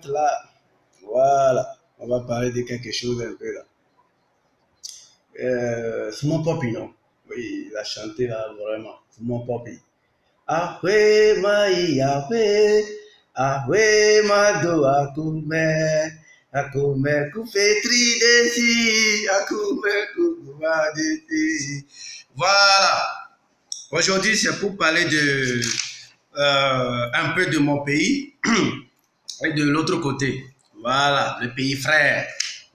être là. Voilà. On va parler de quelque chose un peu là. C'est mon papi, non? Oui, il a chanté là, vraiment. C'est mon papi. Ahwe mai ahwe, ahwe mado akume, akume kufetri desi, akume kukuma desi. Voilà. Aujourd'hui, c'est pour parler de un peu de mon pays et de l'autre côté. Voilà, le pays frère.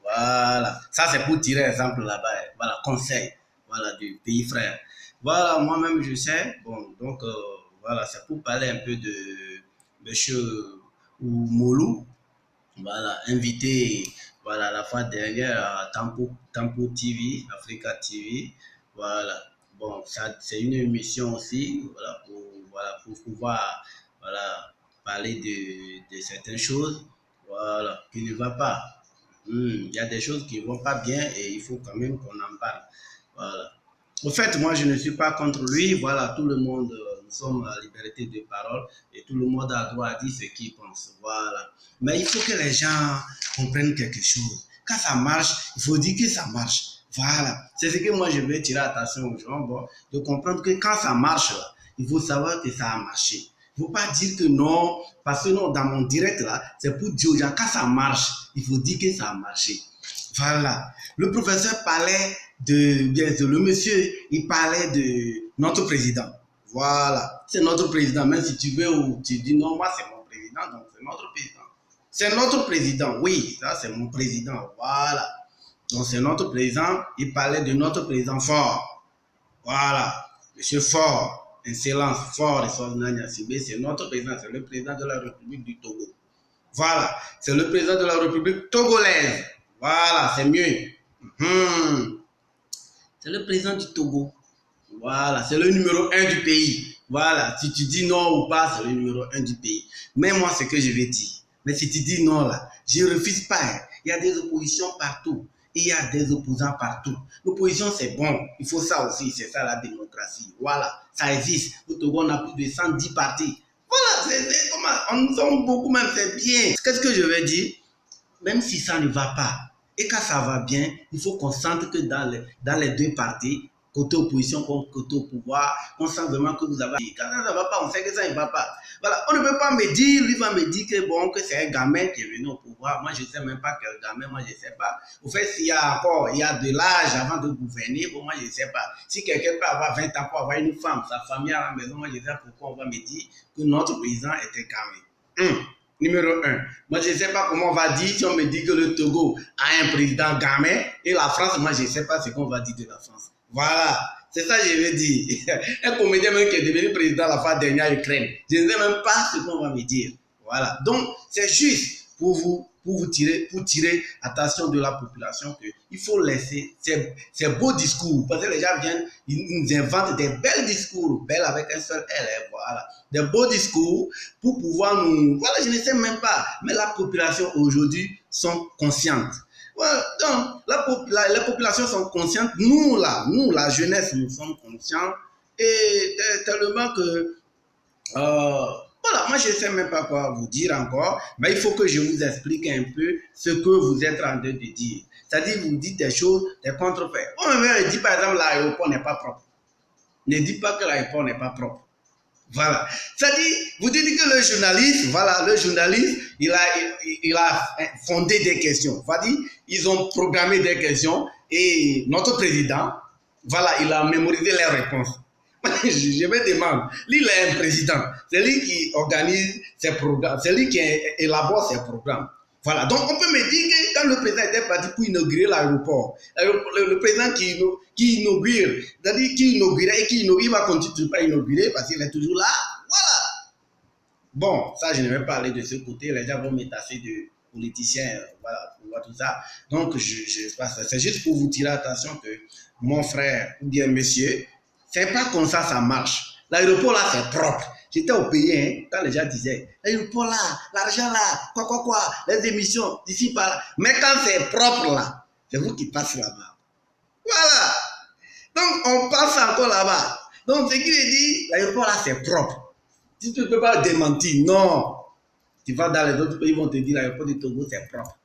Voilà. Ça, c'est pour tirer exemple là-bas. Voilà, conseil. Voilà, du pays frère. Voilà, moi-même, je sais. Bon, donc, voilà, c'est pour parler un peu de Monsieur Moulou. Voilà, invité, voilà, la fois dernière à Tampo TV, Africa TV. Voilà. Bon, ça, c'est une émission aussi, voilà, pour pouvoir, voilà, parler de certaines choses, voilà, qui ne va pas. Il y a des choses qui ne vont pas bien et il faut quand même qu'on en parle. Voilà. Au fait, moi, je ne suis pas contre lui. Voilà, tout le monde, nous sommes à liberté de parole et tout le monde a droit à dire ce qu'il pense. Voilà. Mais il faut que les gens comprennent quelque chose. Quand ça marche, il faut dire que ça marche. Voilà. C'est ce que moi, je veux tirer attention aux gens, bon, de comprendre que quand ça marche, là, il faut savoir que ça a marché. Il ne faut pas dire que non, parce que non, dans mon direct, là, c'est pour dire aux gens, quand ça marche, il faut dire que ça a marché. Voilà. Le professeur parlait bien sûr, le monsieur, il parlait de notre président. Voilà. C'est notre président. Même si tu veux ou tu dis non, moi c'est mon président, donc c'est notre président. C'est notre président, oui, ça c'est mon président. Voilà. Donc c'est notre président. Il parlait de notre président fort. Voilà. Monsieur Fort, excellence, fort, c'est notre président, c'est le président de la République du Togo. Voilà. C'est le président de la République togolaise. Voilà, c'est mieux. C'est le président du Togo. Voilà, c'est le numéro 1 du pays. Voilà, si tu dis non ou pas, c'est le numéro 1 du pays. Mais moi, c'est ce que je vais dire. Mais si tu dis non là, je ne refuse pas. Hein. Il y a des oppositions partout. Il y a des opposants partout. L'opposition, c'est bon. Il faut ça aussi. C'est ça la démocratie. Voilà, ça existe. Au Togo, on a plus de 110 partis. Voilà, on sommes beaucoup même, c'est bien. Qu'est-ce que je veux dire? Même si ça ne va pas, et quand ça va bien, il faut qu'on sente que dans les deux parties, côté opposition comme côté au pouvoir, on sent vraiment que vous avez... Quand ça ne va pas, on sait que ça ne va pas. Voilà, on ne peut pas me dire, lui va me dire que bon, que c'est un gamin qui est venu au pouvoir. Moi, je ne sais même pas quel gamin, moi, je ne sais pas. Au fait, s'il y a encore, il y a de l'âge avant de gouverner, bon, moi, je ne sais pas. Si quelqu'un peut avoir 20 ans pour avoir une femme, sa famille à la maison, moi, je ne sais pas pourquoi on va me dire que notre président était gamin. Numéro 1. Moi, je ne sais pas comment on va dire si on me dit que le Togo a un président gamin et la France, moi, je ne sais pas ce qu'on va dire de la France. Voilà. C'est ça que je veux dire. Un comédien même qui est devenu président la fois dernière Ukraine. Je ne sais même pas ce qu'on va me dire. Voilà. Donc, c'est juste pour tirer attention de la population qu'il faut laisser ces beaux discours. Parce que les gens viennent, ils nous inventent des belles discours, belles avec un seul L, voilà. Des beaux discours pour pouvoir nous... Voilà, je ne sais même pas. Mais la population aujourd'hui sont conscientes. Voilà, donc, les populations sont conscientes. Nous, la jeunesse, nous sommes conscients. Et tellement que... voilà, moi je ne sais même pas quoi vous dire encore, mais il faut que je vous explique un peu ce que vous êtes en train de dire. C'est-à-dire, vous dites des choses, des contrefaits. On me dit par exemple, l'aéroport n'est pas propre. Ne dites pas que l'aéroport n'est pas propre. Voilà. C'est-à-dire, vous dites que le journaliste, voilà, il a fondé des questions. C'est-à-dire, ils ont programmé des questions et notre président, voilà, il a mémorisé les réponses. Je me demande, lui, il est un président. C'est lui qui organise ses programmes. C'est lui qui élabore ses programmes. Voilà. Donc, on peut me dire que quand le président était parti pour inaugurer l'aéroport, le président qui inaugure, c'est-à-dire qui inaugurait et qui inaugure, il va continuer pas inaugurer parce qu'il est toujours là. Voilà. Bon, ça, je ne vais pas aller de ce côté. Les gens vont me tasser de politiciens, voilà, pour voir tout ça. Donc, je passe. C'est juste pour vous tirer attention que mon frère, ou bien monsieur, c'est pas comme ça marche. L'aéroport là, c'est propre. J'étais au pays, hein, quand les gens disaient, l'aéroport là, l'argent là, quoi, les émissions, d'ici par là. Mais quand c'est propre là, c'est vous qui passez là-bas. Voilà. Donc, on passe encore là-bas. Donc, ce qui veut dire, l'aéroport là, c'est propre. Tu ne peux pas démentir, non. Tu vas dans les autres pays, ils vont te dire l'aéroport du Togo, c'est propre.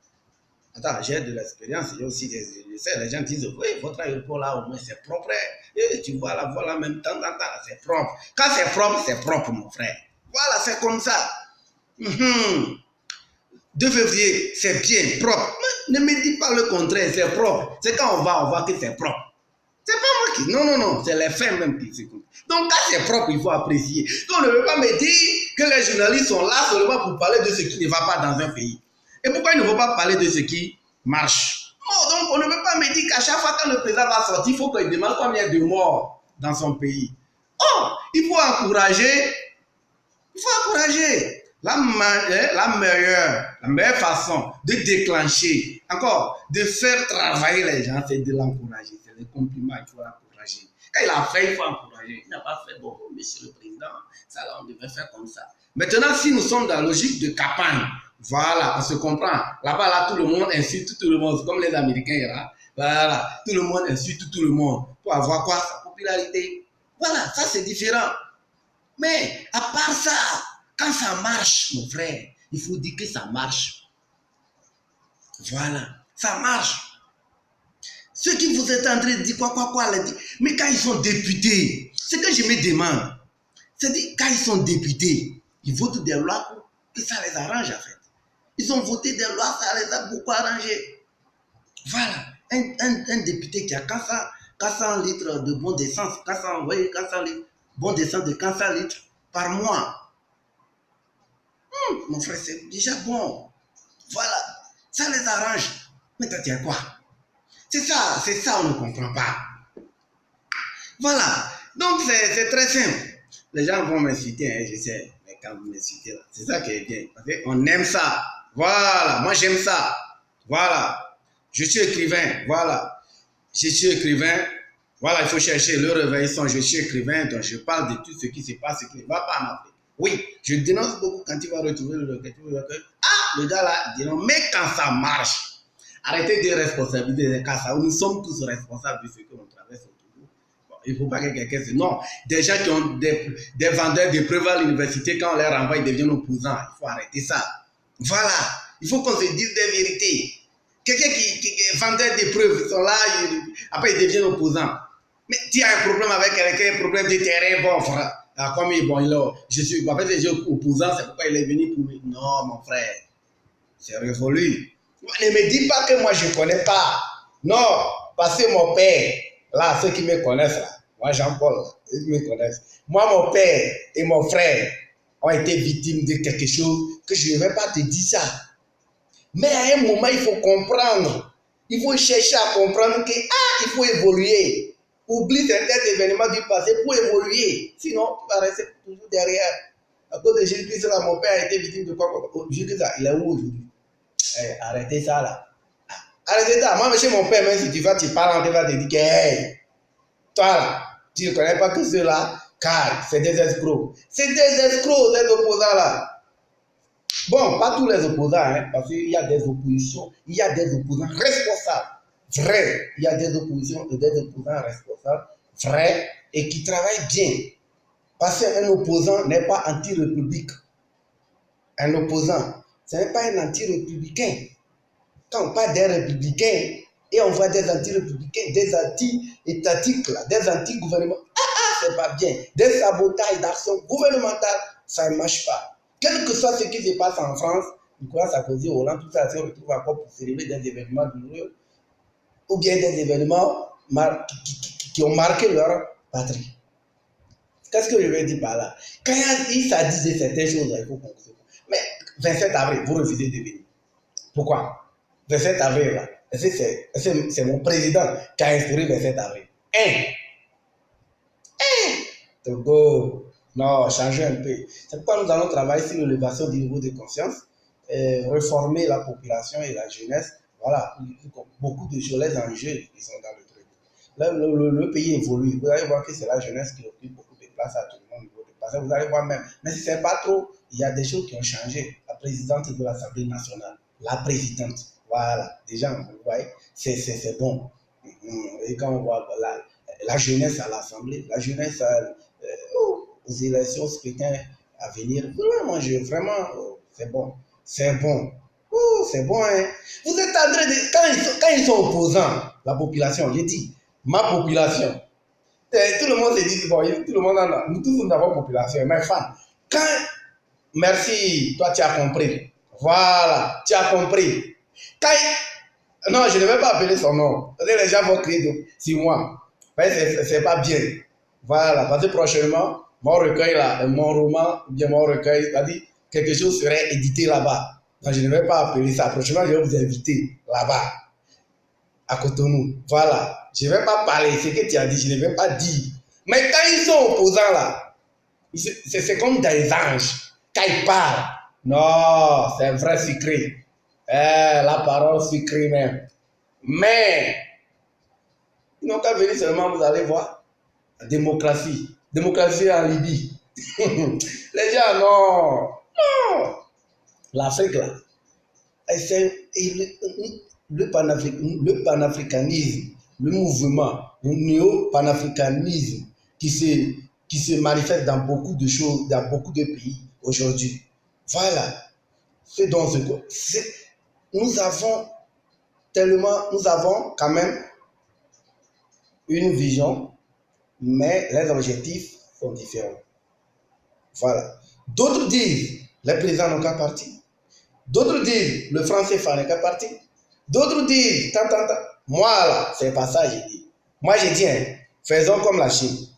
Attends, j'ai de l'expérience, il y a aussi des... Je sais, les gens disent, oui, votre aéroport là, au moins, c'est propre. Et tu vois la voilà, même temps en temps, c'est propre. Quand c'est propre, mon frère. Voilà, c'est comme ça. 2 février, c'est bien, propre. Ne me dis pas le contraire, c'est propre. C'est quand on voit que c'est propre. C'est pas moi qui... Non, c'est les faits même qui se comptent. Donc, quand c'est propre, il faut apprécier. Donc, on ne veut pas me dire que les journalistes sont là seulement pour parler de ce qui ne va pas dans un pays. Et pourquoi ils ne vont pas parler de ce qui marche? Non, donc, on ne veut pas me dire qu'à chaque fois que le président va sortir, il faut qu'il demande combien de morts dans son pays. Oh, il faut encourager. La meilleure façon de déclencher, encore, de faire travailler les gens, c'est de l'encourager. C'est le compliment, il faut l'encourager. Quand il a fait, il faut encourager. Il n'a pas fait, bon, monsieur le président, ça là, on devait faire comme ça. Maintenant, si nous sommes dans la logique de campagne, voilà, on se comprend. Là-bas, là, tout le monde insulte tout le monde, comme les Américains, là. Voilà, tout le monde insulte tout le monde. Pour avoir quoi? Sa popularité. Voilà, ça c'est différent. Mais à part ça, quand ça marche, mon frère, il faut dire que ça marche. Voilà, ça marche. Ceux qui vous êtes en train de dire quoi, mais quand ils sont députés, ce que je me demande, c'est dire quand ils sont députés, ils votent des lois pour que ça les arrange en fait. Ils ont voté des lois, ça les a beaucoup arrangés. Voilà, un député qui a 400 litres de bon d'essence, 400 litres, bon d'essence de 400 litres par mois. Mon frère, c'est déjà bon. Voilà, ça les arrange. Mais t'as dit quoi? C'est ça, on ne comprend pas. Voilà, donc c'est très simple. Les gens vont m'insulter, hein, je sais, mais quand vous m'insultez là, c'est ça qui est bien. Parce qu'on aime ça. Voilà, moi j'aime ça. Voilà, je suis écrivain. Voilà, je suis écrivain. Voilà, il faut chercher le réveil son. Je suis écrivain, donc je parle de tout ce qui se passe, ce qui ne va pas en Afrique. Oui, je dénonce beaucoup quand il va retrouver le requête. Ah, le gars là, il dit non, mais quand ça marche, arrêtez de responsabiliser les cas. Nous sommes tous responsables de ce que l'on traverse autour. Bon, il ne faut pas que quelqu'un se... Non, des gens qui ont des vendeurs de preuves à l'université, quand on les renvoie, ils deviennent opposants. Il faut arrêter ça. Voilà, il faut qu'on se dise des vérités. Quelqu'un qui est vendeur de preuves, ils sont là, après ils deviennent opposants. Mais tu as un problème avec quelqu'un, un problème de terrain, bon, frère. Ah, comme je suis opposant, c'est pourquoi il est venu pour me... Non, mon frère, c'est révolu. Ne me dis pas que moi je ne connais pas. Non, parce que mon père, là, ceux qui me connaissent, là, moi Jean-Paul, ils me connaissent. Moi, mon père et mon frère ont été victimes de quelque chose que je ne vais pas te dire ça. Mais à un moment, il faut comprendre. Il faut chercher à comprendre que, il faut évoluer. Oublie certains événements du passé pour évoluer. Sinon, tu vas rester toujours derrière. À cause de Jésus-Christ, là, mon père a été victime de quoi? Jésus-Christ, il est où aujourd'hui? Arrêtez ça, là. Arrêtez ça. Moi, monsieur mon père, même si tu parles, on va te dire que, hey, toi, là, tu ne connais pas tout cela, car c'est des escrocs. C'est des escrocs, ces opposants-là. Bon, pas tous les opposants, hein, parce qu'il y a des oppositions, il y a des opposants responsables. Vrai, il y a des oppositions et des opposants responsables, vrais, et qui travaillent bien. Parce qu'un opposant n'est pas anti-république. Un opposant, ce n'est pas un anti-républicain. Quand on parle des républicains, et on voit des anti-républicains, des anti-étatiques, des anti-gouvernements, c'est pas bien. Des sabotages d'actions gouvernementales, ça ne marche pas. Quel que soit ce qui se passe en France, Nicolas Sarkozy, Hollande, tout ça se retrouve encore pour célébrer des événements douloureux, ou bien des événements qui ont marqué leur patrie. Qu'est-ce que je veux dire par là? Quand il s'agit de certaines choses, il faut qu'on se... Mais 27 avril, vous refusez de venir. Pourquoi? 27 avril, là, c'est mon président qui a instauré 27 avril. Togo, non, changer un peu. C'est pourquoi nous allons travailler sur l'élévation du niveau de conscience, réformer la population et la jeunesse. Voilà, beaucoup de jeunes enjeux qui sont dans le truc. Là, le pays évolue. Vous allez voir que c'est la jeunesse qui occupe beaucoup de place à tout le monde. Parce que vous allez voir même, mais si ce n'est pas trop, il y a des choses qui ont changé. La présidente de l'Assemblée nationale, la présidente, voilà, déjà, vous voyez, c'est bon. Et quand on voit la jeunesse à l'Assemblée, la jeunesse aux élections, scrutins à venir, vraiment, c'est bon. C'est bon. Oh, c'est bon, hein. Vous êtes en train de... Quand ils sont opposants, la population, j'ai dit, ma population, tout le monde se dit, bon, tout le monde en a, nous tous nous avons population, mes femmes. Quand... Merci, toi tu as compris. Voilà, tu as compris. Quand... Non, je ne vais pas appeler son nom. Les gens vont crier sur moi. Mais c'est pas bien. Voilà, parce que prochainement, mon recueil là, mon roman, bien mon recueil, c'est-à-dire quelque chose serait édité là-bas. Donc je ne vais pas appeler ça. Prochainement, je vais vous inviter là-bas, à Cotonou. Voilà. Je ne vais pas parler ce que tu as dit, je ne vais pas dire. Mais quand ils sont opposants là, c'est comme des anges. Quand ils parlent, non, c'est un vrai secret. La parole sucrée même. Mais, ils n'ont qu'à venir seulement, vous allez voir. La démocratie. Démocratie en Libye. Les gens, non. Non. L'Afrique, là. Le panafricanisme, le mouvement, le néo-panafricanisme qui se manifeste dans beaucoup de choses, dans beaucoup de pays aujourd'hui. Voilà. C'est dans ce coup. Nous avons quand même une vision, mais les objectifs sont différents. Voilà. D'autres disent, les présidents n'ont qu'à partir. D'autres disent, le franc CFA n'est qu'à partir. D'autres disent, tant. Moi, là, c'est pas ça, j'ai dit. Moi, j'ai dit, hein, faisons comme la Chine,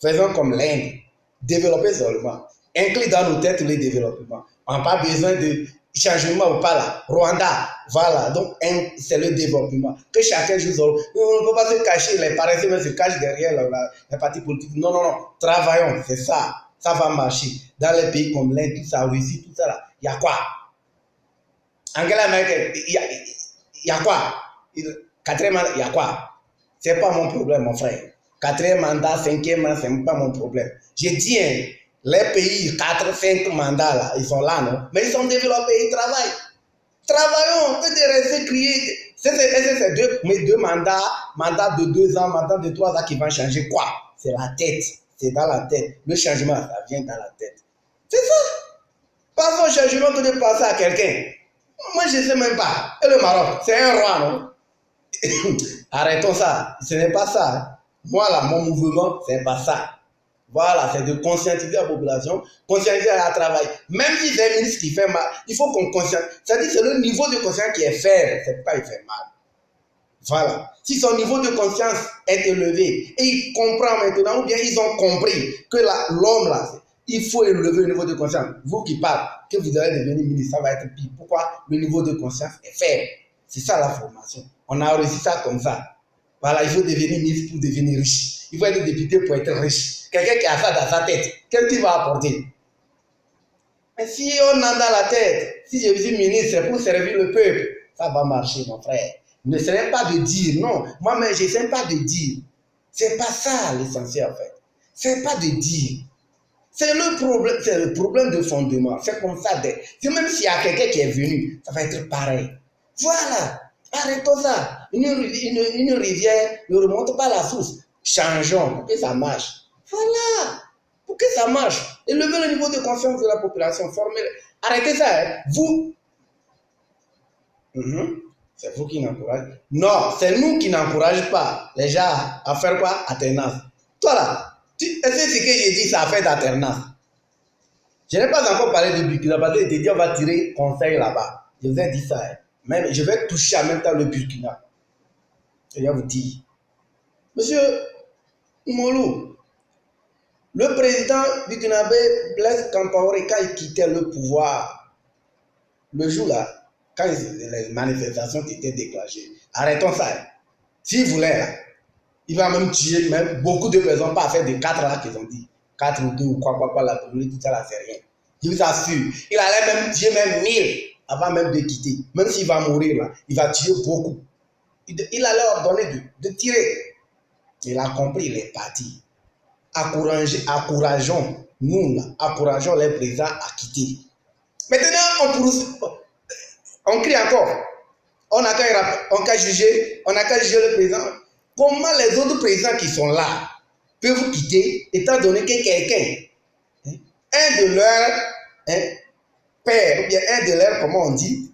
faisons comme l'Inde, développer seulement. Inclus dans nos têtes les développements. On n'a pas besoin de changement ou pas là. Rwanda, voilà. Donc, c'est le développement. Que chacun joue seul. On ne peut pas se cacher, les paresseux se cachent derrière les partis politiques. Non. Travaillons, c'est ça. Ça va marcher. Dans les pays comme l'Inde, tout ça, Russie, tout ça là. Il y a quoi? Angela Merkel, il y a quoi? Quatrième mandat, il y a quoi? C'est pas mon problème, mon frère. Quatrième mandat, cinquième mandat, c'est pas mon problème. J'ai dit, hein, les pays, 4, 5 mandats, là, ils sont là, non? Mais ils sont développés, ils travaillent. Travaillons, que de rester crier. C'est mes deux mandats, mandat de 2 ans, mandat de 3 ans qui vont changer quoi? C'est la tête. C'est dans la tête. Le changement, ça vient dans la tête. C'est ça. Pas un changement que de passer à quelqu'un. Moi, je ne sais même pas. Et le Maroc, c'est un roi, non? Arrêtons ça. Ce n'est pas ça. Moi, là, mon mouvement, ce n'est pas ça. Voilà, c'est de conscientiser la population, conscientiser à travail. Même si c'est un ministre qui fait mal, il faut qu'on conscientise. C'est-à-dire que c'est le niveau de conscience qui est faible, c'est pas il fait mal. Voilà. Si son niveau de conscience est élevé et il comprend maintenant, ou bien ils ont compris que l'homme là, il faut élever le niveau de conscience. Vous qui parlez, que vous allez devenir ministre, ça va être pire. Pourquoi? Le niveau de conscience est faible. C'est ça la formation. On a réussi ça comme ça. Voilà, il faut devenir ministre pour devenir riche. Il faut être député pour être riche. Quelqu'un qui a ça dans sa tête, qu'est-ce qu'il va apporter? Mais si on a dans la tête, si je suis ministre pour servir le peuple, ça va marcher, mon frère. Ne serait pas de dire, non. Moi-même, je ne sais pas de dire. C'est pas ça l'essentiel, en fait. C'est pas de dire. C'est le problème de fondement. C'est comme ça. Même s'il y a quelqu'un qui est venu, ça va être pareil. Voilà. Arrêtons ça. Une rivière ne remonte pas la source. Changeons pour que ça marche. Voilà. Pour que ça marche. Élevez le niveau de confiance de la population. Arrêtez ça. Hein. Vous. C'est vous qui n'encouragez. Non, c'est nous qui n'encourageons pas les gens à faire quoi? Alternance. Toi là, est-ce que ce que j'ai dit, ça a fait d'alternance? Je n'ai pas encore parlé de Burkina parce que je t'ai dit on va tirer conseil là-bas. Je vous ai dit ça. Hein. Même, je vais toucher en même temps le Burkina. Je vais vous dire. Monsieur Moulou, le président burkinabé Blaise Compaoré, quand il quittait le pouvoir, le jour là, quand les manifestations étaient déclenchées, arrêtons ça. Hein. S'il voulait, là, il va même tuer même beaucoup de personnes, pas faire des 4 là qu'ils ont dit. 4 ou 2 ou quoi, la police, tout ça là, c'est rien. Je vous assure, il allait même tuer même 1000 avant même de quitter. Même s'il va mourir là, il va tuer beaucoup. Il allait ordonner de tirer. Il a compris, il est parti. Encourageons, nous là, encourageons les présidents à quitter. Maintenant, on crie encore. On n'a qu'à juger le président. Comment les autres présidents qui sont là peuvent quitter, étant donné que quelqu'un, un de leurs père, ou bien un de leurs, comment on dit,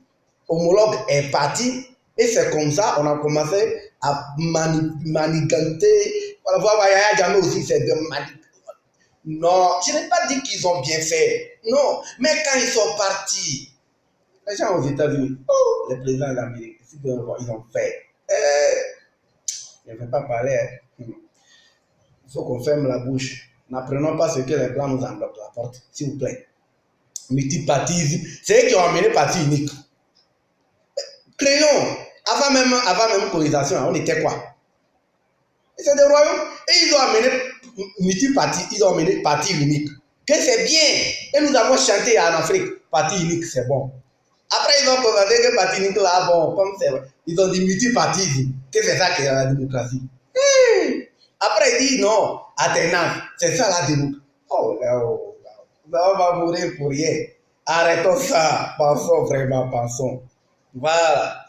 homologue est parti. Et c'est comme ça, on a commencé à maniganter. Voilà, voir Yaya Jammeh aussi, c'est de maniganter. Non, je n'ai pas dit qu'ils ont bien fait. Non, mais quand ils sont partis, les gens aux États-Unis, oh, les présidents d'Amérique, ils ont fait. Je ne vais pas parler. Il faut qu'on ferme la bouche. N'apprenons pas ce que les Blancs nous en apportent, s'il vous plaît. Multipartisme, c'est eux qui ont amené parti unique. Créons, avant même colonisation, on était quoi? C'est des royaumes. Et ils ont amené multiparti, ils ont amené parti unique. Que c'est bien. Et nous avons chanté en Afrique, parti unique, c'est bon. Après, ils ont constaté que parti unique là, bon, comme c'est, ils ont dit multipartisme, que c'est ça qui est la démocratie. Après, ils disent non, alternance, c'est ça la démocratie. Oh là, oh là, on va mourir pour rien. Arrêtons ça, pensons vraiment, pensons. Voilà.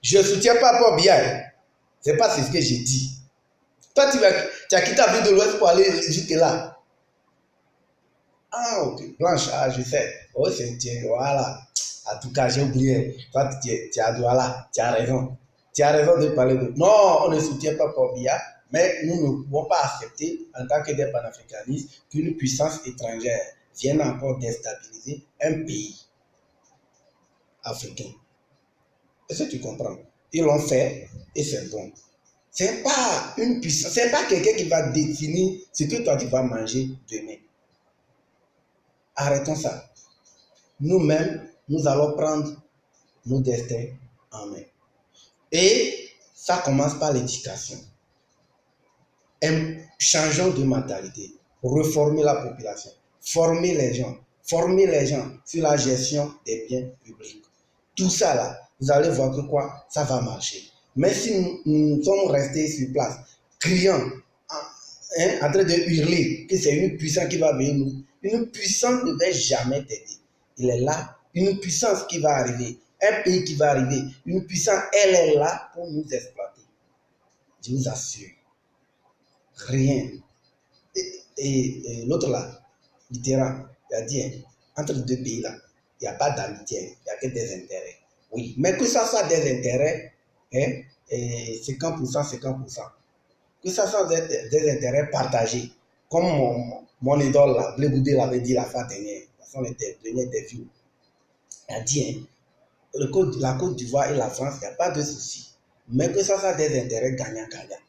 Je ne soutiens pas Paul Biya. C'est pas ce que j'ai dit. Toi, tu as quitté l'Afrique de l'Ouest pour aller jusque là. Ah, ok. Blanche, ah, je sais. Oh, c'est tiens, voilà. En tout cas, j'ai oublié. Toi, tu as voilà, tu as raison. Tu as raison de parler de. Non, on ne soutient pas Paul Biya, mais nous ne pouvons pas accepter, en tant que des panafricanistes, qu'une puissance étrangère vienne encore déstabiliser un pays africain. Est-ce que tu comprends? Ils l'ont fait et c'est bon. C'est pas une puissance, c'est pas quelqu'un qui va définir ce que toi tu vas manger demain. Arrêtons ça. Nous-mêmes, nous allons prendre nos destins en main. Et ça commence par l'éducation. Changeons de mentalité, reformer la population, former les gens sur la gestion des biens publics. Tout ça là, vous allez voir que quoi, ça va marcher. Mais si nous sommes restés sur place, criant, en train de hurler que c'est une puissance qui va venir nous, une puissance ne va jamais t'aider. Il est là, une puissance qui va arriver, un pays qui va arriver, une puissance, elle est là pour nous exploiter. Je vous assure. Rien. Et l'autre là, Mitterrand, il a dit, hein, entre les deux pays là, il n'y a pas d'amitié, il n'y a que des intérêts. Oui, mais que ça soit des intérêts, hein, 50%, 50%. Que ça soit des intérêts partagés. Comme mon idole là, Blé Boudé l'avait dit la fois dernière, dans son dernière interview. Il a dit, hein, la Côte d'Ivoire et la France, il n'y a pas de souci. Mais que ça soit des intérêts gagnant-gagnant.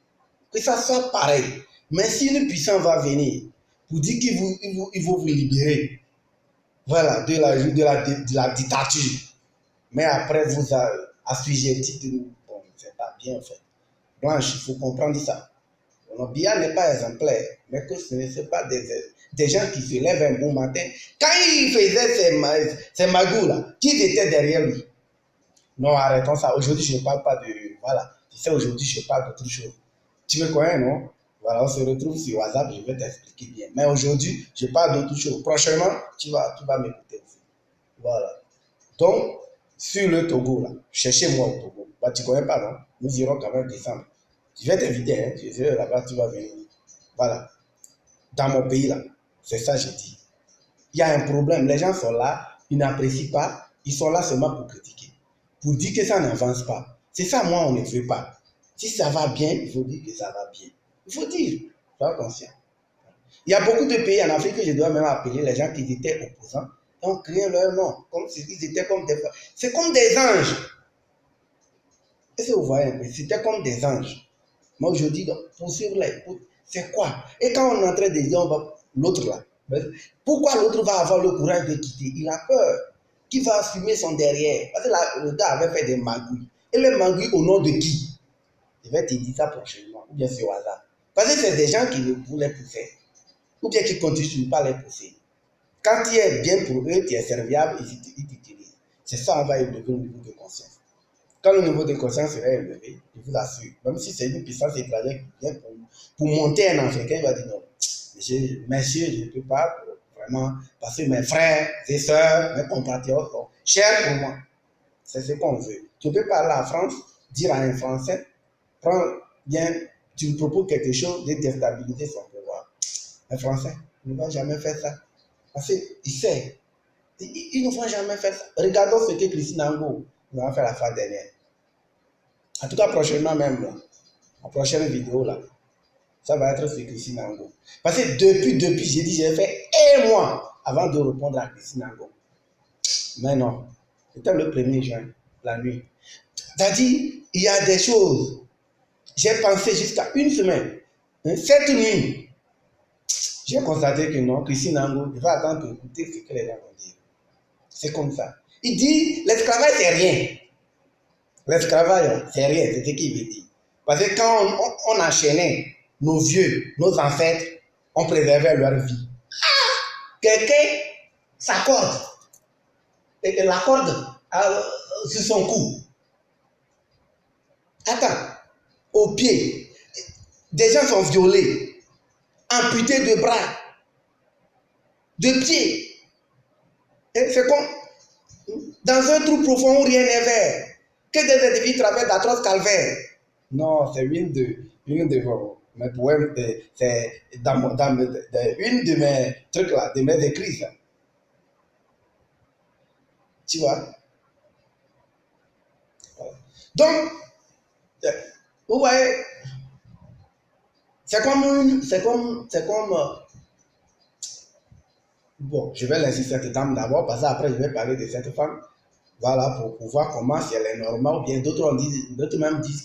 Que ça soit pareil. Mais si une puissance va venir pour dire qu'il faut vous libérer, voilà, de la dictature, mais après vous assujettir, bon, c'est pas bien fait. Blanche, il faut comprendre ça. Biya n'est pas exemplaire, mais que ce ne sont pas des gens qui se lèvent un bon matin. Quand il faisait ses magouilles là, qui étaient derrière lui? Non, arrêtons ça. Aujourd'hui, je ne parle pas de. Voilà. Tu sais, aujourd'hui, je parle d'autre chose. Tu me connais, non? Voilà, on se retrouve sur WhatsApp, je vais t'expliquer bien. Mais aujourd'hui, je parle d'autre chose. Prochainement, tu vas m'écouter aussi. Voilà. Donc, sur le Togo, là, cherchez-moi au Togo. Bah, tu ne connais pas, non? Nous irons quand même décembre. Je vais t'inviter, hein. Je serai là-bas, tu vas venir. Voilà. Dans mon pays, là, c'est ça que je dis. Il y a un problème. Les gens sont là, ils n'apprécient pas, ils sont là seulement pour critiquer. Pour dire que ça n'avance pas. C'est ça, moi, on ne veut pas. Si ça va bien, il faut dire que ça va bien. Il faut dire, sois conscient. Il y a beaucoup de pays en Afrique que je dois même appeler les gens qui étaient opposants et ont créé leur nom, comme s'ils étaient comme des... C'est comme des anges. Est-ce que vous voyez un peu? C'était comme des anges. Moi, je dis, poursuivre les... C'est quoi? Et quand on est en train de dire, on va... L'autre là, pourquoi l'autre va avoir le courage de quitter? Il a peur. Qui va assumer son derrière? Parce que là, le gars avait fait des magouilles. Et les magouilles au nom de qui? Je vais te dire ça prochainement, ou bien sur hasard. Parce que c'est des gens qui ne voulaient plus faire. Ou bien qui continuent pas les pousser. Quand tu es bien pour eux, tu es serviable, ils t'utilisent. C'est ça, on va élever le niveau de conscience. Quand le niveau de conscience sera élevé, je vous assure, même si c'est une puissance étrangère qui vient pour monter un Africain, il va dire non, monsieur, je ne peux pas vraiment, parce que mes frères, mes soeurs, mes compatriotes sont chers pour moi. C'est ce qu'on veut. Tu peux parler en France, dire à un Français, prends bien, tu me proposes quelque chose de déstabiliser son pouvoir. Un Français ne va jamais faire ça. Parce qu'il sait, Ils ne vont jamais faire ça. Regardons ce que Christine Angot nous a fait la fois dernière. En tout cas, prochainement même, là, la prochaine vidéo, là, ça va être sur Christine Angot. Parce que depuis, j'ai dit, j'ai fait un mois avant de répondre à Christine Angot. Mais non, c'était le 1er juin, la nuit. C'est-à-dire, il y a des choses. J'ai pensé jusqu'à une semaine. Cette nuit, j'ai constaté que non, Christine Angot, il va attendre pour écouter ce que les gens vont dire. C'est comme ça. Il dit, l'esclavage, c'est rien. L'esclavage, c'est rien, c'est ce qu'il veut dire. Parce que quand on enchaînait nos vieux, nos ancêtres, on préservait leur vie. Quelqu'un s'accorde et l'accorde sur son cou. Attends, au pied, des gens sont violés, amputés de bras, de pieds. Et c'est comme dans un trou profond où rien n'est vert, que des individus traversent d'atroces calvaires. Non, c'est une de vos mes poèmes, c'est une de mes trucs là, de mes écrits. Là. Tu vois? Voilà. Donc, vous voyez, bon, je vais laisser cette dame d'abord, parce qu'après je vais parler de cette femme. Voilà, pour voir comment, si elle est normale, ou bien d'autres même disent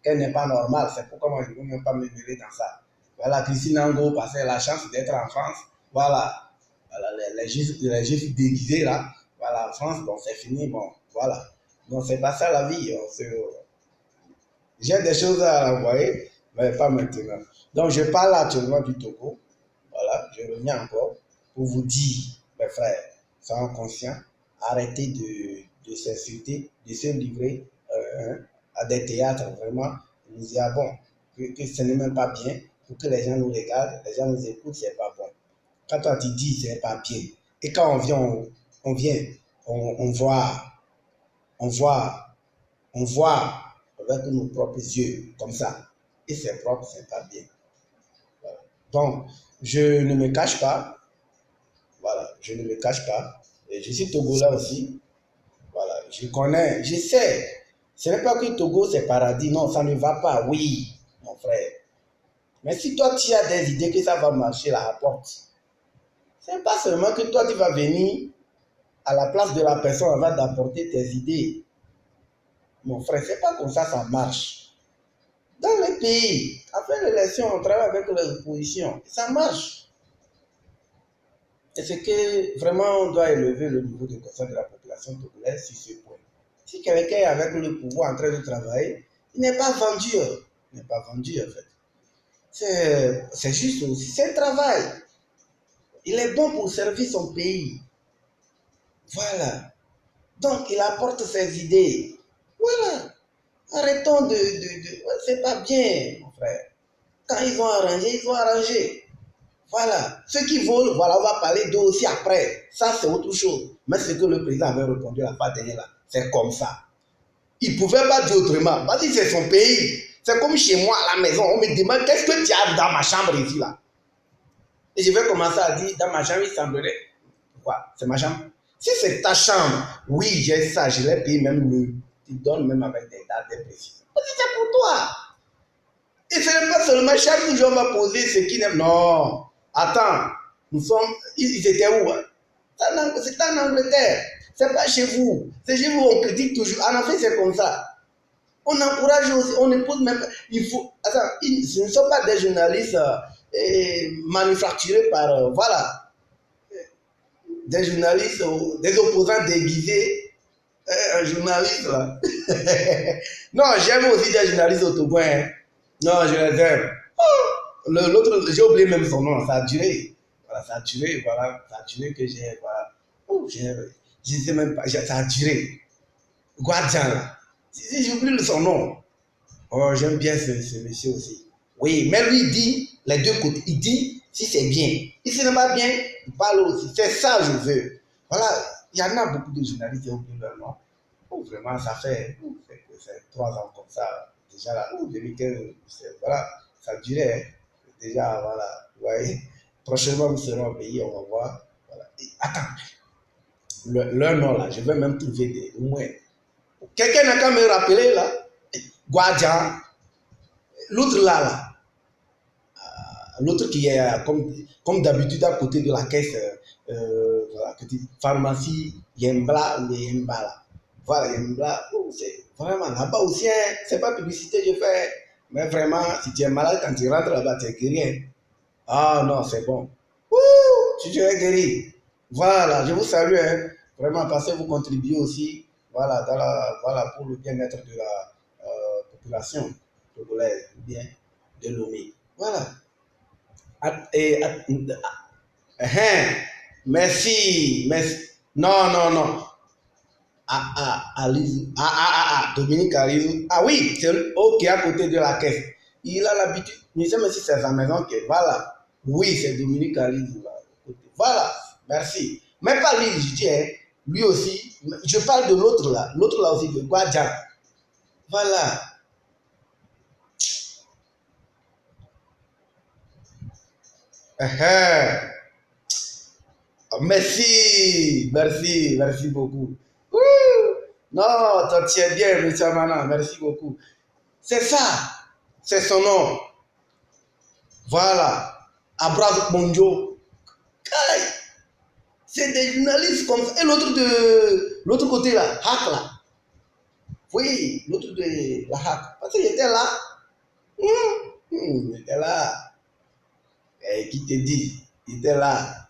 qu'elle n'est pas normale. C'est pourquoi moi je ne veux même pas me mêler dans ça. Voilà, Christine Angot, parce qu'elle a la chance d'être en France. Voilà, voilà les juifs déguisés là. Voilà, en France, bon, c'est fini, bon, voilà. Donc c'est pas ça la vie. J'ai des choses à envoyer, mais pas maintenant. Donc je parle actuellement du Togo. Voilà, je reviens encore pour vous dire, mes frères, soyons conscients, arrêtez de s'insulter, de se livrer à des théâtres, vraiment, nous y avons, que ce n'est même pas bien, pour que les gens nous regardent, les gens nous écoutent, c'est pas bon. Quand toi tu dis, c'est pas bien. Et quand on vient, on voit, on voit, on voit avec nos propres yeux, comme ça, et c'est propre, c'est pas bien. Voilà. Donc, je ne me cache pas, voilà, je ne me cache pas. Et je suis Togolais aussi. Voilà, je connais, je sais. Ce n'est pas que Togo c'est paradis, non, ça ne va pas, oui, mon frère. Mais si toi tu as des idées que ça va marcher, la rapporte. C'est pas seulement que toi tu vas venir à la place de la personne avant d'apporter tes idées. Mon frère, c'est pas comme ça marche. Dans les pays, après l'élection, on travaille avec l'opposition. Ça marche. Et c'est que vraiment on doit élever le niveau de conscience de la population togolaise sur ce point. Si quelqu'un est avec le pouvoir en train de travailler, il n'est pas vendu. Il n'est pas vendu en fait. C'est juste aussi, c'est un travail. Il est bon pour servir son pays. Voilà. Donc il apporte ses idées. Voilà. Arrêtons c'est pas bien, mon frère. Quand ils ont arrangé, ils ont arrangé. Voilà. Ceux qui volent, voilà, on va parler d'eux aussi après. Ça, c'est autre chose. Mais ce que le président avait répondu la fois dernière, là, c'est comme ça. Il ne pouvait pas dire autrement. Parce que c'est son pays. C'est comme chez moi à la maison. On me demande qu'est-ce que tu as dans ma chambre ici, là. Et je vais commencer à dire, dans ma chambre, il semblerait. Pourquoi? C'est ma chambre. Si c'est ta chambre, oui, j'ai ça, je l'ai payé même mieux. Tu donnes même avec des dates précises. Parce que c'est pour toi. Et ce n'est pas seulement chaque jour on va poser ce qui n'aime. Non. Attends, ils étaient où? C'est en Angleterre. C'est pas chez vous. C'est chez vous, on critique toujours. En Afrique, c'est comme ça. On encourage aussi, on ne pose même pas. Il faut. Attends, ce ne sont pas des journalistes manufacturés par. Voilà. Des journalistes, des opposants déguisés. Un journaliste, là. Non, j'aime aussi des journalistes au Togo. Hein. Non, je les aime. Oh, l'autre, j'ai oublié même son nom, ça a duré. Voilà, ça a duré, voilà, ça a duré que j'ai, voilà. Oh, je ne sais même pas, ça a duré. Guardian, là. Si j'oublie son nom. Oh, j'aime bien ce monsieur aussi. Oui, mais lui, il dit les deux côtés. Il dit si c'est bien. Si ce n'est pas bien, il parle aussi. C'est ça, je veux. Voilà, il y en a beaucoup de journalistes qui ont oublié leur nom. Oh, vraiment, ça fait 3 ans comme ça. Déjà là, 2015, voilà, ça durait. Hein. Déjà, voilà, vous voyez. Prochainement, nous serons au pays, on va voir. Voilà. Et, attends, leur nom là, je vais même trouver des au moins. Quelqu'un n'a qu'à me rappeler là. Guadjan, l'autre là, l'autre qui est comme d'habitude à côté de la caisse, voilà, petite pharmacie Yembla ou Yemba là. Voilà, Yembla, oh, c'est vraiment là-bas aussi, hein, c'est pas publicité, je fais, mais vraiment, si tu es malade, quand tu rentres là-bas, tu es guéri. Hein. Ah non, c'est bon. Ouh, tu es guéri. Voilà, je vous salue, hein. Vraiment, parce que vous contribuez aussi, voilà, voilà, pour le bien-être de la population togolaise, bien de Lomé. Voilà. Et, merci, merci. Non, non, non. Dominique Alizou. Ah oui, c'est lui qui est à côté de la caisse. Il a l'habitude, je sais même si c'est sa maison que, voilà. Oui, c'est Dominique Alizou. Voilà, merci. Mais pas lui, je dis, hein, lui aussi, je parle de l'autre là aussi, de Guadjan. Voilà. Merci, merci, merci beaucoup. Ouh. Non, tu tiens bien, monsieur Amana, merci beaucoup. C'est ça, c'est son nom. Voilà, Abraham Monjo. C'est des journalistes comme ça. Et l'autre côté là, Hack là. Oui, l'autre de la Hack. Parce qu'il était là. Il était là. Et qui te dit? Il était là.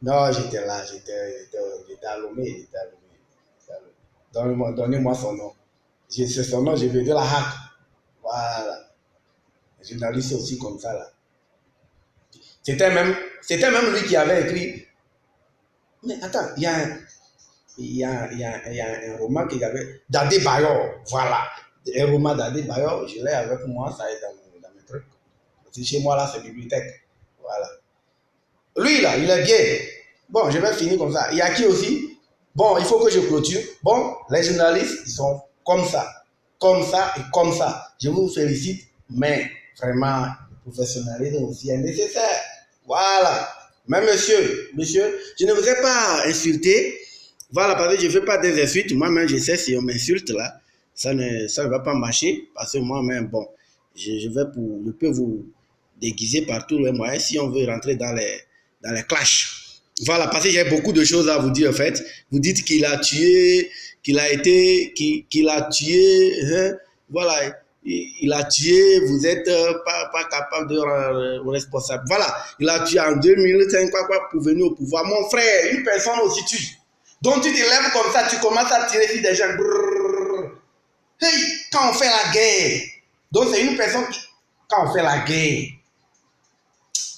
Non, j'étais là. J'étais à Lomé. Donnez-moi son nom. C'est son nom, je veux de la Hack. Voilà. Les journalistes aussi comme ça là. C'était même lui qui avait écrit. Mais attends, il y a un roman qu'il y avait, Dadé Bayo, voilà. Un roman Dadé Bayo, je l'ai avec moi, ça est dans mes trucs. C'est chez moi là, c'est bibliothèque. Voilà. Lui là, il est bien. Bon, je vais finir comme ça. Il y a qui aussi? Bon, il faut que je clôture. Bon, les journalistes, ils sont comme ça et comme ça. Je vous félicite, mais vraiment, le professionnalisme aussi est nécessaire. Voilà. Mais monsieur, je ne vous ai pas insulté. Voilà, parce que je ne fais pas des insultes. Moi-même, je sais si on m'insulte là, ça ne va pas marcher. Parce que moi-même, bon, je peux vous déguiser par tous les moyens si on veut rentrer dans les clashs. Voilà, parce que j'ai beaucoup de choses à vous dire en fait. Vous dites qu'il a tué, qu'il a tué, hein, voilà, il a tué, vous n'êtes pas capable de rendre responsable. Voilà, il a tué en 2005 pour venir au pouvoir. Mon frère, une personne aussi tue. Donc tu te lèves comme ça, tu commences à tirer sur des gens. Brrr. Hey, quand on fait la guerre, donc c'est une personne qui, quand on fait la guerre,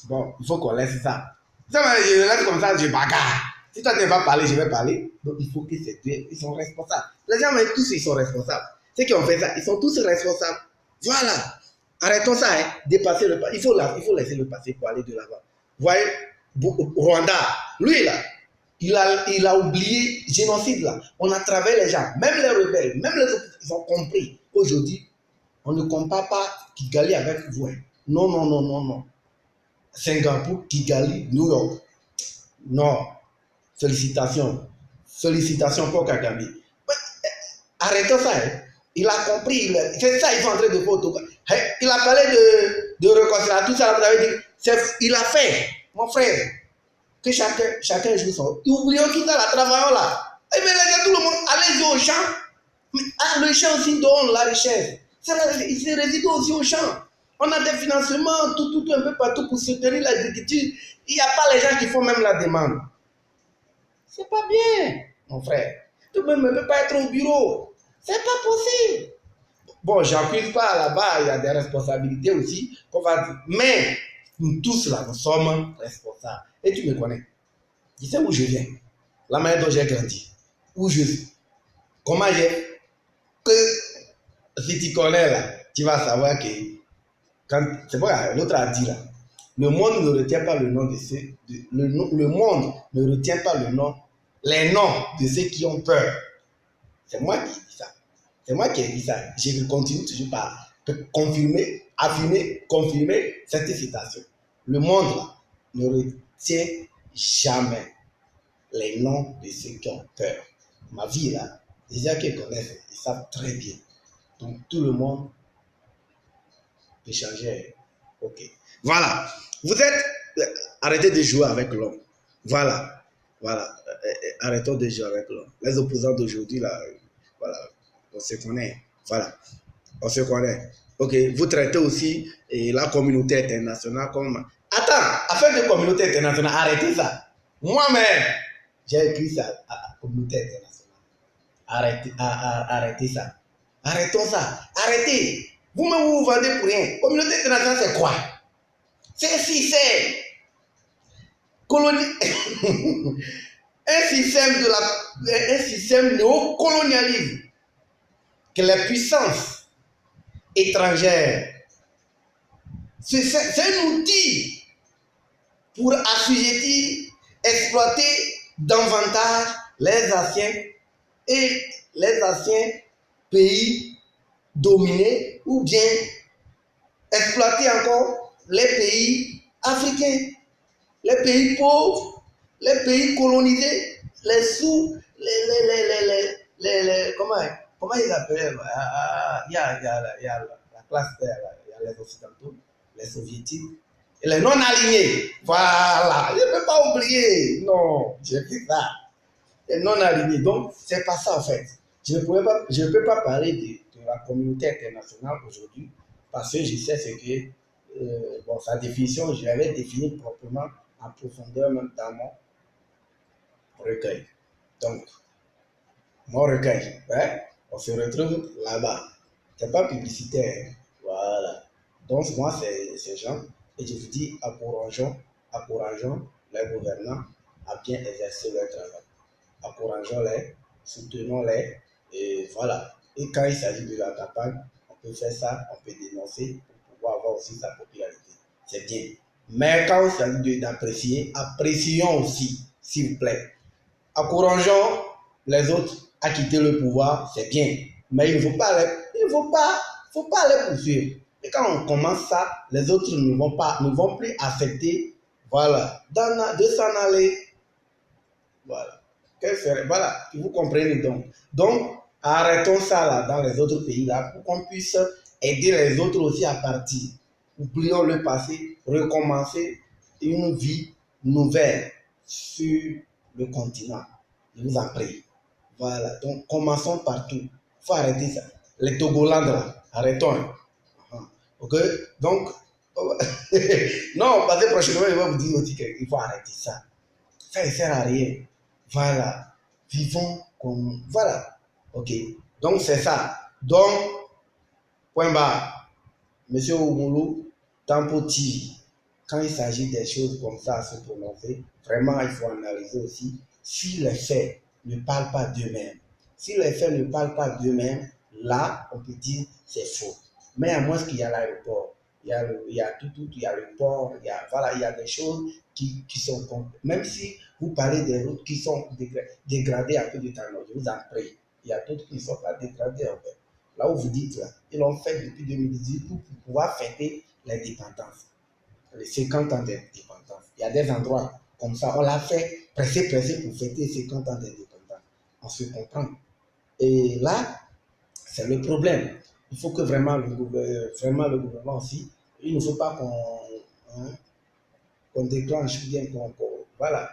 bon, il faut qu'on laisse ça. Je laisse comme ça, je bagarre. Si toi tu ne vas pas parler, je vais parler. Donc il faut que ces deux, ils sont responsables. Les gens, tous, ils sont responsables. Ceux qui ont fait ça, ils sont tous responsables. Voilà. Arrêtons ça, hein. Dépasser le passé. Il faut laisser le passé pour aller de l'avant. Vous voyez, Rwanda, lui là, il a oublié le génocide là. On a travaillé les gens, même les rebelles, même les autres, ils ont compris. Aujourd'hui, on ne compare pas Kigali avec vous. Non, non, non, non, non. Singapour, Kigali, New York. Non. Félicitations. Félicitations pour Kagame. Arrêtons ça. Hein. Il a compris. C'est ça, ils sont en train de faire. Il a parlé de réconciliation. Tout ça, vous avez dit. Il a fait, mon frère, que chacun joue son. Oublions tout ça, là, travaillons là. Et bien, tout le monde, allez-y au champ. Mais, le champ aussi donne la richesse. Ça, il se réside aussi au champ. On a des financements, tout un peu partout pour soutenir l'agriculture. Il n'y a pas les gens qui font même la demande. C'est pas bien, mon frère. Tout le monde ne peut pas être au bureau. C'est pas possible. Bon, j'accuse pas là-bas, il y a des responsabilités aussi. Mais nous tous là, nous sommes responsables. Et tu me connais. Tu sais où je viens. La manière dont j'ai grandi. Où je suis. Comment j'ai. Que si tu connais là, tu vas savoir que. C'est pas l'autre a dit là. Le monde ne retient pas le nom de ceux. Le monde ne retient pas les noms de ceux qui ont peur. C'est moi qui dis ça. C'est moi qui ai dit ça. Je continue toujours par confirmer, affirmer, confirmer cette citation. Le monde là, ne retient jamais les noms de ceux qui ont peur. Ma vie là, les gens qui connaissent, ils savent très bien. Donc tout le monde peut changer. Ok. Voilà. Vous êtes. Arrêtez de jouer avec l'homme. Voilà. Voilà. Arrêtons de jouer avec l'homme. Les opposants d'aujourd'hui là, voilà. On se connaît. Voilà. On se connaît. Ok. Vous traitez aussi la communauté internationale comme. Attends, afin de communauté internationale, arrêtez ça. Moi-même, j'ai écrit ça à la communauté internationale. Arrêtez ça. Arrêtons ça. Arrêtez. Vous-même, vous vendez pour rien. Communauté internationale, c'est quoi? C'est un système un système néocolonialisme que les puissances étrangères, c'est un outil pour assujettir, exploiter davantage les anciens pays dominés ou bien exploiter encore les pays africains, les pays pauvres, les pays colonisés, les sous, comment ils appellent, il y a la classe, il y a les occidentaux, les soviétiques, et les non-alignés. Voilà, je ne peux pas oublier, non, j'ai fait ça. Les non-alignés, donc c'est pas ça en fait. Je ne peux pas parler de la communauté internationale aujourd'hui parce que je sais ce que, bon, sa définition, je l'avais définie proprement en profondeur même dans mon recueil. Donc, mon recueil, hein, on se retrouve là-bas. C'est pas publicitaire. Voilà. Donc, moi, c'est ces gens, et je vous dis, encourageons les gouvernants à bien exercer leur travail. Encourageons-les, soutenons-les, et voilà. Et quand il s'agit de la campagne, on peut faire ça, on peut dénoncer pour pouvoir avoir aussi sa popularité. C'est bien. Mais quand il s'agit d'apprécier, apprécions aussi, s'il vous plaît. Encourageons les autres à quitter le pouvoir, c'est bien. Mais il ne faut pas les poursuivre. Et quand on commence ça, les autres ne vont plus accepter, voilà, de s'en aller. Voilà. Voilà, vous comprenez donc. Donc, arrêtons ça là dans les autres pays là pour qu'on puisse aider les autres aussi à partir. Oublions le passé, recommencer une vie nouvelle sur le continent. Je vous en prie. Voilà, donc commençons partout. Il faut arrêter ça. Les Togolandes là, arrêtons. Ok, donc, non, parce que prochainement, je vais vous dire aussi qu'il faut arrêter ça. Ça ne sert à rien. Voilà. Vivons comme. Voilà. Ok. Donc, c'est ça. Donc, point barre. Monsieur Oumoulou, Tempo TV, quand il s'agit des choses comme ça à se prononcer, vraiment, il faut analyser aussi si les faits ne parlent pas d'eux-mêmes. Si les faits ne parlent pas d'eux-mêmes, là, on peut dire c'est faux. Mais à moins qu'il y a l'aéroport, il y a il y a le port, voilà, il y a des choses qui sont. Même si vous parlez des routes qui sont dégradées à peu de temps, je vous en prie. Il y a d'autres qui ne sont pas dégradées en fait. Là où vous dites, là, ils l'ont fait depuis 2018 pour pouvoir fêter l'indépendance, les 50 ans d'indépendance. Il y a des endroits comme ça, on l'a fait pressé pour fêter 50 ans d'indépendance. On se comprend. Et là, c'est le problème. Il faut que vraiment le gouvernement aussi, il ne faut pas qu'on déclenche bien, voilà,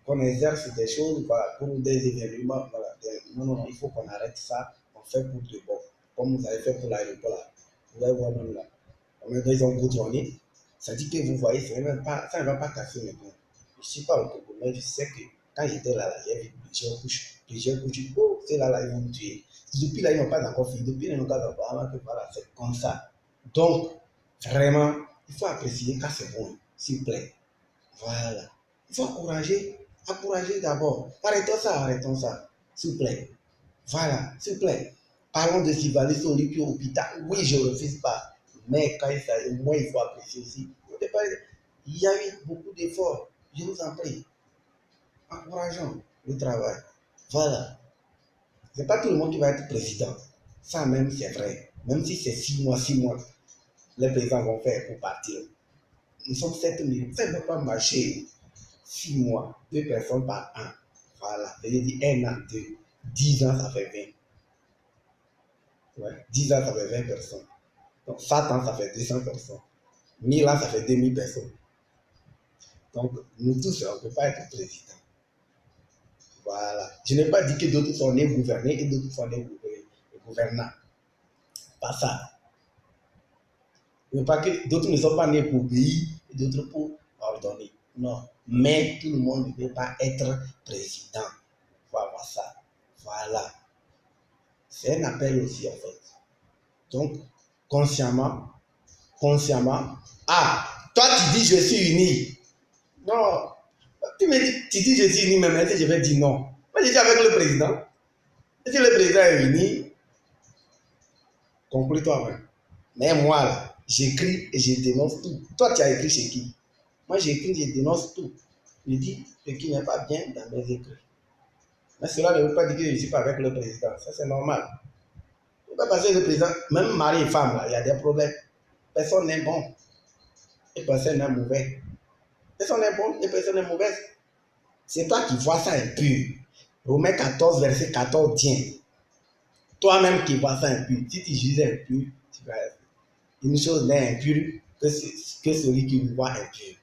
qu'on exerce des choses, voilà, pour des événements. Voilà, non, il faut qu'on arrête ça, on fait pour de bon. Comme vous avez fait pour l'aéroport là. Vous allez voir même là. Ils ont goudronné. Ça dit que vous voyez, ça ne va pas casser mes points. Je ne suis pas au Togo, mais je sais que quand j'étais là, j'ai vu plusieurs couches. Oh, c'est là, ils vont me tuer. Depuis là, ils n'ont pas encore fini. Depuis, ils n'ont pas encore fini. Voilà, c'est comme ça. Donc, vraiment, il faut apprécier quand c'est bon, s'il vous plaît. Voilà. Il faut encourager d'abord. Arrêtons ça, s'il vous plaît. Voilà, s'il vous plaît. Parlons de Sylvanis Olympique au hôpital. Oui, je ne refuse pas. Mais quand il s'agit, moi, il faut apprécier aussi. Il y a eu beaucoup d'efforts. Je vous en prie. Encourageons le travail. Voilà. Ce n'est pas tout le monde qui va être président. Ça même, c'est vrai. Même si c'est 6 mois, les présidents vont faire pour partir. Nous sommes 7 000. Ça ne peut pas marcher. 6 mois, 2 personnes par an. Voilà, ça veut dire 1 an, 2. 10 ans, ça fait 20. Ouais, 10 ans, ça fait 20 personnes. Donc 100 ans, ça fait 200 personnes. 1000 ans, ça fait 2000 personnes. Donc nous tous, on ne peut pas être président. Voilà. Je n'ai pas dit que d'autres sont nés gouvernés et d'autres sont nés gouvernants. Pas ça. Je ne veux pas que d'autres ne sont pas nés pour obéir et d'autres pour ordonner. Non. Mais tout le monde ne peut pas être président. Il faut avoir ça. Voilà. C'est un appel aussi, en fait. Donc, consciemment, ah, toi tu dis je suis uni. Non. Tu dis je suis uni, mais maintenant je vais dire non. Moi je dis avec le président. Si le président est uni, conclue toi-même. Mais moi, là, j'écris et je dénonce tout. Toi, tu as écrit chez qui? Moi, j'écris, je dénonce tout. Je dis ce qui n'est pas bien dans mes écrits. Mais cela ne veut pas dire que je ne suis pas avec le président. Ça, c'est normal. Il ne faut pas passer le président, même mari et femme, là, il y a des problèmes. Personne n'est bon et personne n'est mauvais. Personne n'est bon et personne n'est mauvaise. C'est toi qui vois ça impur. Romains 14, verset 14, tiens. Toi-même qui vois ça impur. Si tu juges impur, tu vas être. Une chose n'est impure que celui qui le voit impur.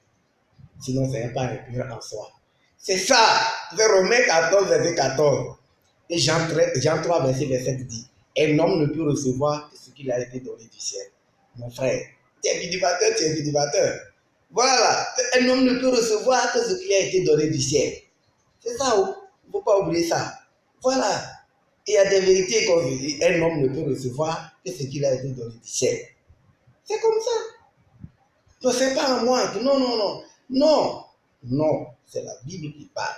Sinon, ce n'est pas impur en soi. C'est ça. C'est Romains 14, verset 14. Et Jean 3, verset 7 dit, un homme ne peut recevoir que ce qui lui a été donné du ciel. Mon frère, tu es cultivateur, tu es cultivateur. Voilà. Un homme ne peut recevoir que ce qui lui a été donné du ciel. C'est ça. Il ne faut pas oublier ça. Voilà. Il y a des vérités qu'on dit. Un homme ne peut recevoir que ce qui lui a été donné du ciel. C'est comme ça. Non, c'est pas à moi. Non, non, non. Non. Non. C'est la Bible qui parle.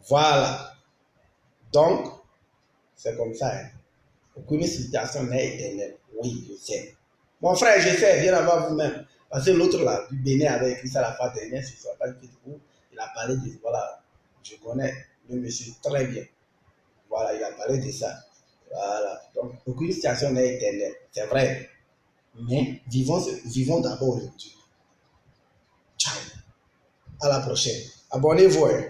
Voilà. Donc, c'est comme ça. Hein. Aucune situation n'est éternelle. Oui, je sais. Mon frère, je sais, viens avant vous-même. Parce que l'autre là, du Bénin avait écrit ça la fois dernière, sur sa page Facebook. Il a parlé de, voilà, je connais le monsieur très bien. Voilà, il a parlé de ça. Voilà. Donc, aucune situation n'est éternelle. C'est vrai. Mais vivons d'abord aujourd'hui. Ciao. À la prochaine. Abonnez-vous. Hein.